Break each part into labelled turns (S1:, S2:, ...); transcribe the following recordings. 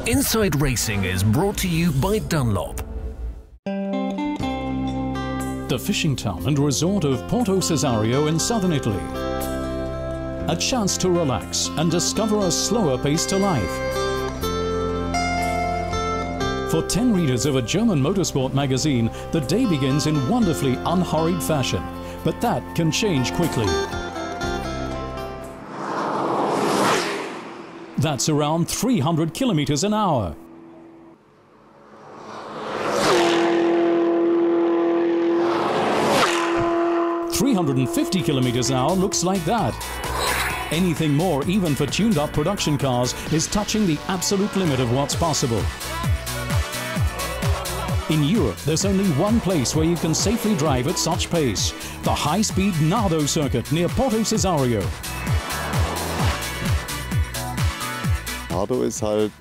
S1: Inside Racing is brought to you by Dunlop.
S2: The fishing town and resort of Porto Cesareo in southern Italy. A chance to relax and discover a slower pace to life. For 10 readers of a German motorsport magazine, the day begins in wonderfully unhurried fashion. But that can change quickly. That's around 300 kilometers an hour. "350 kilometers an hour looks like that. Anything more, even for tuned-up production cars, is touching the absolute limit of what's possible. In Europe, there's only one place where you can safely drive at such pace: the high-speed Nardo circuit near Porto Cesareo.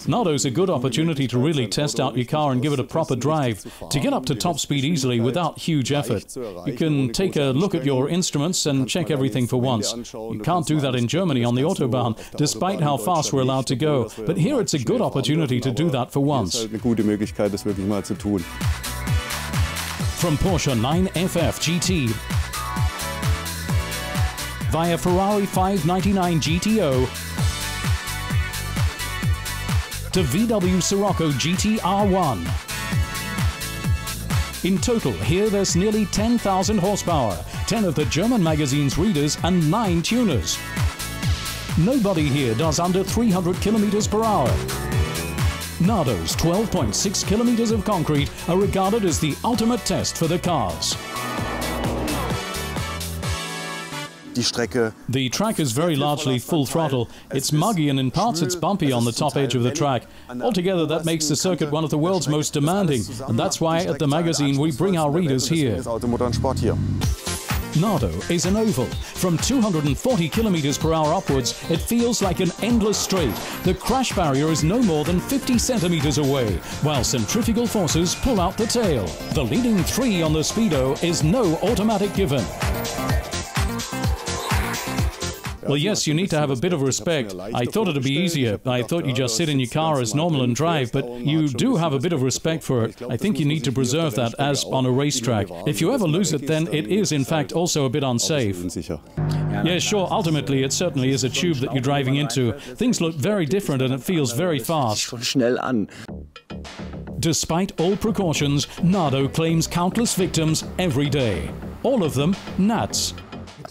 S2: Nardo's a good opportunity to really test out your car and give it a proper drive, to get up to top speed easily without huge effort. You can take a look at your instruments and check everything for once. You can't do that in Germany on the Autobahn, despite how fast we're allowed to go. But here it's a good opportunity to do that for once. From Porsche 9FF GT via Ferrari 599 GTO to VW Scirocco GT R1. In total, here there's nearly 10,000 horsepower, 10 of the German magazine's readers and 9 tuners. Nobody here does under 300 kilometers per hour. Nardo's 12.6 kilometers of concrete are regarded as the ultimate test for the cars. The track is very largely full throttle. It's muggy and in parts it's bumpy on the top edge of the track. Altogether, that makes the circuit one of the world's most demanding, and that's why at the magazine we bring our readers here. Nardo is an oval. From 240 kilometers per hour upwards, it feels like an endless straight. The crash barrier is no more than 50 centimeters away, while centrifugal forces pull out the tail. The leading 3 on the Speedo is no automatic given. Well, yes, you need to have a bit of respect. I thought it'd be easier. I thought you just sit in your car as normal and drive, but you do have a bit of respect for it. I think you need to preserve that as on a racetrack. If you ever lose it, then it is, in fact, also a bit unsafe. Yeah, sure, ultimately, it certainly is a tube that you're driving into. Things look very different and it feels very fast. Despite all precautions, Nardo claims countless victims every day. All of them gnats.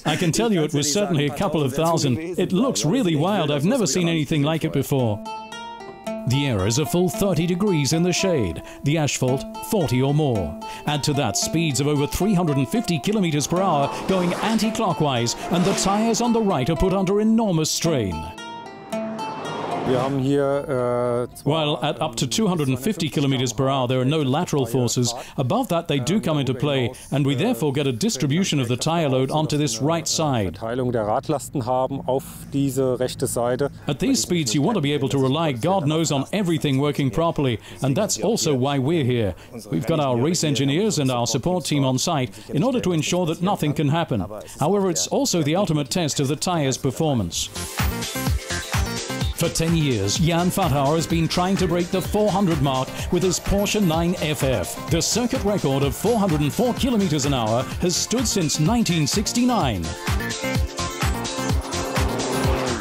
S2: I can tell you it was certainly a couple of thousand. It looks really wild. I've never seen anything like it before. The air is a full 30 degrees in the shade. The asphalt, 40 or more. Add to that speeds of over 350 kilometers per hour going anti-clockwise, and the tires on the right are put under enormous strain. While at up to 250 kilometers per hour there are no lateral forces, above that they do come into play, and we therefore get a distribution of the tire load onto this right side. At these speeds you want to be able to rely, God knows, on everything working properly, and that's also why we're here. We've got our race engineers and our support team on site in order to ensure that nothing can happen. However, it's also the ultimate test of the tire's performance. For 10 years, Jan Vathauer has been trying to break the 400 mark with his Porsche 9FF. The circuit record of 404 kilometers an hour has stood since 1969.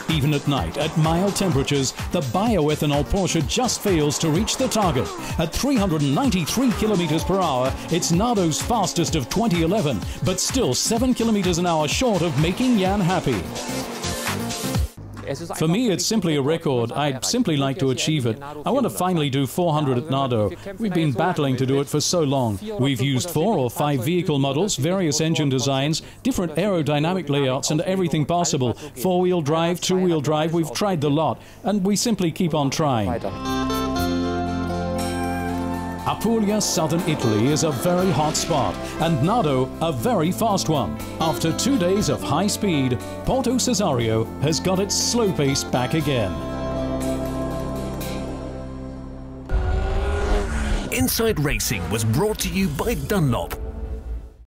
S2: Even at night, at mild temperatures, the bioethanol Porsche just fails to reach the target. At 393 kilometers per hour, it's Nardo's fastest of 2011, but still 7 kilometers an hour short of making Jan happy. For me, it's simply a record. I'd simply like to achieve it. I want to finally do 400 at Nardo. We've been battling to do it for so long. We've used 4 or 5 vehicle models, various engine designs, different aerodynamic layouts and everything possible. 4-wheel drive, 2-wheel drive, we've tried the lot. And we simply keep on trying. Apulia, southern Italy is a very hot spot, and Nardo a very fast one. After 2 days of high speed, Porto Cesareo has got its slow pace back again.
S1: Inside Racing was brought to you by Dunlop.